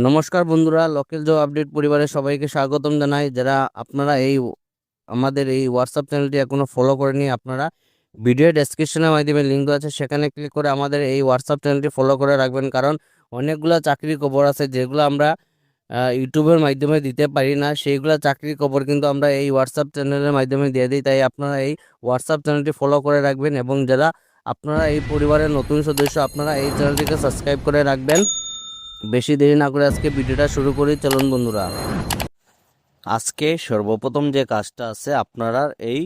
নমস্কার বন্ধুরা, local job update পরিবারে সবাইকে স্বাগতম জানাই। যারা আপনারা আমাদের এই হোয়াটসঅ্যাপ চ্যানেলটি এখনো ফলো করেনি, আপনারা ভিডিও ডেসক্রিপশনের মাধ্যমে লিঙ্ক দেওয়া আছে, সেখানে ক্লিক করে আমাদের এই হোয়াটসঅ্যাপ চ্যানেলটি ফলো করে রাখবেন। কারণ অনেকগুলো চাকরির খবর আছে যেগুলো আমরা ইউটিউবের মাধ্যমে দিতে পারি না, সেইগুলো চাকরির খবর কিন্তু আমরা এই হোয়াটসঅ্যাপ চ্যানেলের মাধ্যমে দিয়ে দিই। তাই আপনারা এই হোয়াটসঅ্যাপ চ্যানেলটি ফলো করে রাখবেন, এবং যারা আপনারা এই পরিবারের নতুন সদস্য, আপনারা এই চ্যানেলটিকে সাবস্ক্রাইব করে রাখবেন। বেশি দেরি না করে আজকে ভিডিওটা শুরু করি, চলুন বন্ধুরা। আজকে সর্বপ্রথম যে কাজটা আছে, আপনারা এই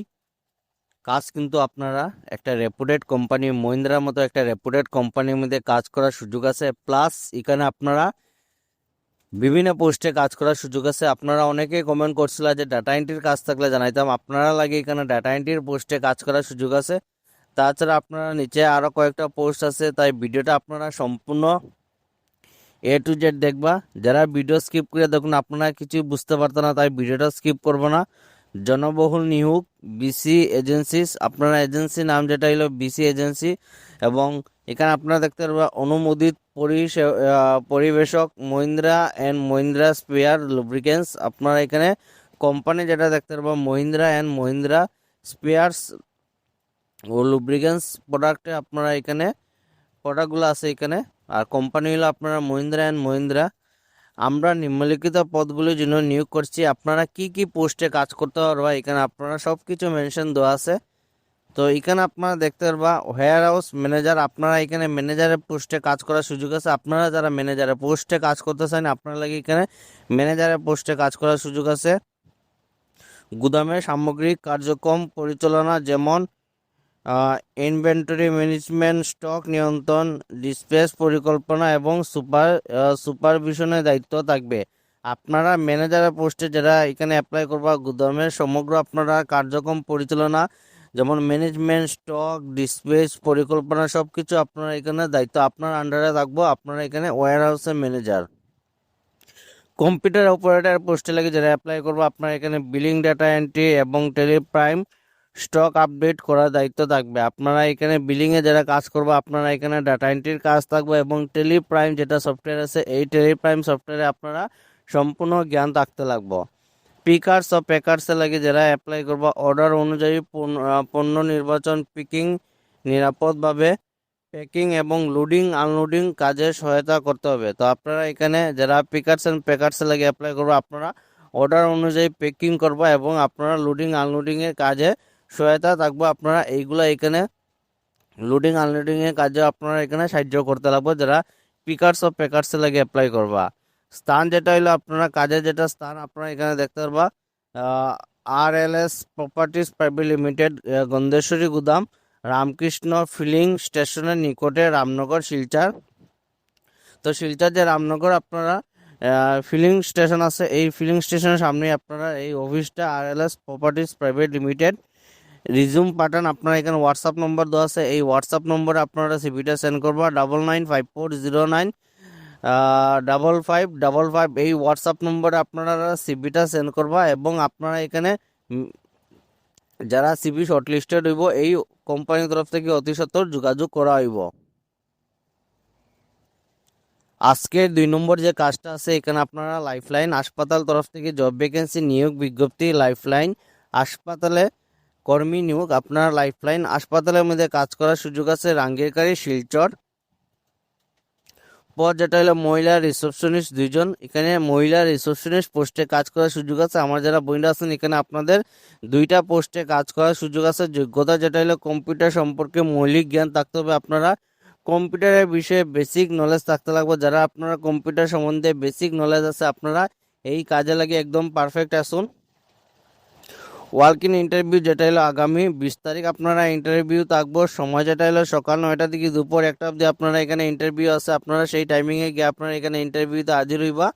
কাজ কিন্তু আপনারা একটা রেপুটেড কোম্পানি, মহিন্দ্রার মতো একটা রেপুটেড কোম্পানির মধ্যে কাজ করার সুযোগ আছে। প্লাস এখানে আপনারা বিভিন্ন পোস্টে কাজ করার সুযোগ আছে। আপনারা অনেকেই কমেন্ট করছিল যে ডাটা এন্ট্রির কাজ থাকলে জানাইতাম, আপনারা লাগে এখানে ডাটা এন্ট্রির পোস্টে কাজ করার সুযোগ আছে। তাছাড়া আপনারা নিচে আরও কয়েকটা পোস্ট আছে, তাই ভিডিওটা আপনারা সম্পূর্ণ A to Z দেখবা। যারা ভিডিও স্কিপ করে দেখুন আপনারা কিছু বুঝতে পারতো না, তাই ভিডিওটা স্কিপ করবো না। জনবহুল নিয়োগ বিসি এজেন্সিস, আপনারা এজেন্সি নাম যেটা হলো বিসি এজেন্সি, এবং এখানে আপনারা দেখতে পারবেন অনুমোদিত পরিবেশক Mahindra and Mahindra spare lubricants. আপনারা এখানে কোম্পানি যেটা দেখতে পারবেন মহিন্দ্রা অ্যান্ড মহিন্দ্রা স্পেয়ার্স ও লুব্রিকেন্টস প্রোডাক্টে, আপনারা এখানে প্রোডাক্টগুলো আছে এখানে। আর কোম্পানি হলো আপনারা মহিন্দ্রা অ্যান্ড মহিন্দ্রা। আমরা নিম্নলিখিত পদগুলির জন্য নিয়োগ করছি। আপনারা কি কি পোস্টে কাজ করতে পারবা এখানে আপনারা সব কিছু মেনশন দেওয়া আছে। তো এখানে আপনারা দেখতে পারবা ওয়্যার হাউস ম্যানেজার, আপনারা এখানে ম্যানেজারের পোস্টে কাজ করার সুযোগ আছে। আপনারা যারা ম্যানেজারের পোস্টে কাজ করতে চান, আপনারা লাগে এখানে ম্যানেজারের পোস্টে কাজ করার সুযোগ আছে। গুদামের সামগ্রিক কার্যক্রম পরিচালনা, যেমন ইনভেন্টরি ম্যানেজমেন্ট, স্টক নিয়ন্ত্রণ, ডিসপ্যাচ পরিকল্পনা এবং সুপারভিশনের দায়িত্ব থাকবে। আপনারা ম্যানেজারের পোস্টে যারা এখানে অ্যাপ্লাই করবা, গুদামের সমগ্র আপনারা কার্যক্রম পরিচালনা, যেমন ম্যানেজমেন্ট, স্টক, ডিসপ্যাচ পরিকল্পনা, সব কিছু আপনারা এখানে দায়িত্ব আপনার আন্ডারে থাকবো। আপনারা এখানে ওয়্যার হাউসের ম্যানেজার। কম্পিউটার অপারেটর পোস্টে লাগে যারা অ্যাপ্লাই করবো, আপনার এখানে বিলিং, ডাটা এন্ট্রি এবং টেলিপ্রাইম স্টক আপডেট করার দায়িত্ব থাকবে। আপনারা এখানে বিলিংয়ে যারা কাজ করবে, আপনারা এখানে ডাটা এন্ট্রির কাজ থাকবে, এবং টেলিপ্রাইম যেটা সফটওয়্যার আছে, এই টেলিপ্রাইম সফটওয়্যারে আপনারা সম্পূর্ণ জ্ঞান থাকতে লাগবে। পিকার্স ও প্যাকার্সে লাগে যারা অ্যাপ্লাই করবে, অর্ডার অনুযায়ী পণ্য নির্বাচন, পিকিং, নিরাপদভাবে প্যাকিং এবং লোডিং আনলোডিং কাজে সহায়তা করতে হবে। তো আপনারা এখানে যারা পিকার্স অ্যান্ড প্যাকার্সে লাগে অ্যাপ্লাই করবে, আপনারা অর্ডার অনুযায়ী প্যাকিং করবা এবং আপনারা লোডিং আনলোডিংয়ের কাজে সহায়তা থাকবে। আপনারা এইগুলা এখানে লোডিং আনলোডিংয়ের কাজে আপনারা এখানে সাহায্য করতে লাগবে যারা পিকার্স ও প্যাকার্সে লাগে অ্যাপ্লাই করবা। স্থান যেটা হলো আপনারা কাজের যেটা স্থান, আপনারা এখানে দেখতে পারবা RLS properties private limited, Gandheshwari গুদাম, রামকৃষ্ণ ফিলিং স্টেশনের নিকটে, রামনগর, শিলচর। তো শিলচর যে রামনগর আপনারা ফিলিং স্টেশন আছে, এই ফিলিং স্টেশনের সামনে আপনারা এই অফিসটা RLS properties private limited. Resume পাঠান, আপনারা এখানে হোয়াটসঅ্যাপ নম্বর দেওয়া আছে, এই হোয়াটসঅ্যাপ নম্বরে আপনারা সিভিটা সেন্ড করবা 9954095555। এই হোয়াটসঅ্যাপ নম্বরে আপনারা সিভিটা সেন্ড করবা, এবং আপনারা এখানে যারা সিভি শর্টলিস্টেড হইব, এই কোম্পানির তরফ থেকে অতি সত্বর যোগাযোগ করা হইব। আজকের 2 নম্বর যে কাজটা আছে, এখানে আপনারা লাইফলাইন হাসপাতাল তরফ থেকে জব ভ্যাকেন্সি নিয়োগ বিজ্ঞপ্তি, লাইফলাইন হাসপাতালে কর্মী নিয়োগ। আপনারা লাইফলাইন হাসপাতালের মধ্যে কাজ করার সুযোগ আছে, রাঙ্গিরকারী, শিলচর। পদ যেটা হলো মহিলা রিসেপশনিস্ট 2 জন, এখানে মহিলা রিসেপশনিস্ট পোস্টে কাজ করার সুযোগ আছে। আমার যারা বইরা আছেন, এখানে আপনাদের 2টা পোস্টে কাজ করার সুযোগ আছে। যোগ্যতা যেটা হলো কম্পিউটার সম্পর্কে মৌলিক জ্ঞান থাকতে হবে। আপনারা কম্পিউটারের বিষয়ে বেসিক নলেজ থাকতে লাগবে। যারা আপনারা কম্পিউটার সম্বন্ধে বেসিক নলেজ আছে, আপনারা এই কাজে লাগে একদম পারফেক্ট আসুন। ওয়ার্ক ইন ইন্টারভিউ যেটা হলো আগামী 20 তারিখ আপনারা ইন্টারভিউ থাকবো। সময় যেটা হলো সকাল 9টা থেকে দুপুর 1টা অবধি আপনারা এখানে ইন্টারভিউ আছে। আপনারা সেই টাইমিংয়ে গিয়ে আপনারা এখানে ইন্টারভিউতে হাজির হইবা।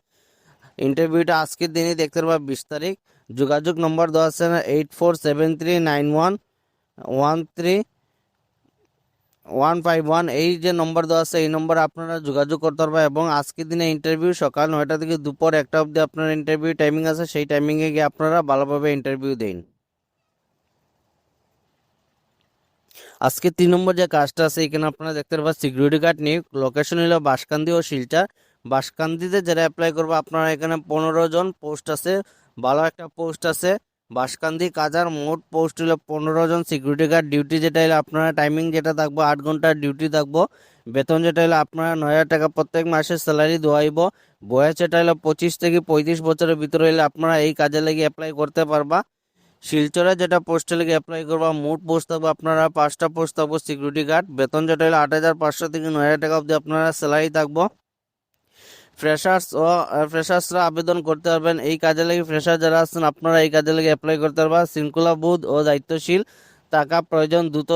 ইন্টারভিউটা আজকের দিনই দেখতে পারবা, 20 তারিখ। যোগাযোগ নম্বর দেওয়া আছে না, 8473911351। এই যে নম্বর দেওয়া আছে, এই নম্বরে আপনারা যোগাযোগ করতে পারবা। এবং আজকের দিনে ইন্টারভিউ সকাল 9টা থেকে দুপুর 1টা অবধি আপনার ইন্টারভিউ টাইমিং আছে, সেই টাইমিংয়ে গিয়ে আপনারা ভালোভাবে ইন্টারভিউ দিন। আজকে 3 নম্বর যে কাজটা আছে, এখানে আপনারা দেখতে পারবেন সিকিউরিটি গার্ড নিয়োগ। লোকেশন হলো বাঁশকান্দি ও শিলচর। বাঁশকান্দিতে যারা অ্যাপ্লাই করবে আপনারা এখানে 15 জন পোস্ট আছে, ভালো একটা পোস্ট আছে। বাঁশকান্দি কাজার মোট পোস্ট হলো 15 জন। সিকিউরিটি গার্ড ডিউটি যেটা হলো আপনারা টাইমিং যেটা থাকবো 8 ঘন্টার ডিউটি থাকবো। বেতন যেটা হলো আপনারা 9,000 টাকা প্রত্যেক মাসে স্যালারি দেওয়াইব। বয়স যেটা হলো 25 থেকে 35 বছরের ভিতরে হলে আপনারা এই কাজে লেগে অ্যাপ্লাই করতে পারবা। শিলচরে যেটা পোস্টে লেগে অ্যাপ্লাই করবা, মোট পোস্ট থাকবে আপনারা 5টা পোস্ট থাকবো সিকিউরিটি গার্ড। বেতন যেটা হলো 8,500 থেকে 9,000 টাকা অবধি আপনারা স্যালারি থাকবো। ফ্রেশার্সরা আবেদন করতে পারবেন এই কাজে লেগে। ফ্রেশার যারা আছেন আপনারা এই কাজে লেগে অ্যাপ্লাই করতে পারবা। শৃঙ্খলাবোধ ও দায়িত্বশীল থাকা প্রয়োজন। দ্রুত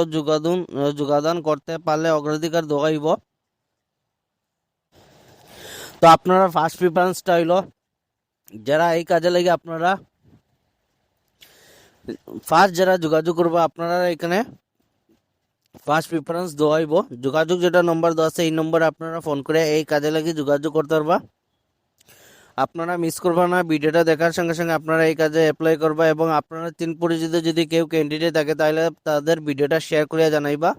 যোগদান করতে পারলে অগ্রাধিকার দেওয়াইব। তো আপনারা ফার্স্ট প্রিফারেন্সটা হইল যারা এই কাজে লেগে আপনারা ফার্স্ট যারা যোগাযোগ করবো আপনারা এখানে ফার্স্ট প্রিফারেন্স দেওয়াইব। যোগাযোগ যেটা নম্বর দেওয়া আছে এই নম্বরে আপনারা ফোন করে এই কাজে লাগে যোগাযোগ করতে পারবা। আপনারা মিস করবা না, ভিডিওটা দেখার সঙ্গে সঙ্গে আপনারা এই কাজে অ্যাপ্লাই করবা এবং আপনারা 3 পরিচিত যদি কেউ ক্যান্ডিডেট থাকে তাহলে তাদের ভিডিওটা শেয়ার করে জানাইবা।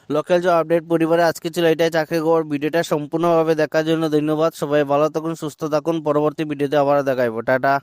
লোকাল জব আপডেট পরিবারে আজকে ছিল এটাই চাকরি খবর। ভিডিওটা সম্পূর্ণভাবে দেখার জন্য ধন্যবাদ। সবাই ভালো থাকুন, সুস্থ থাকুন। পরবর্তী ভিডিওতে আবার দেখাইবো। টাটা।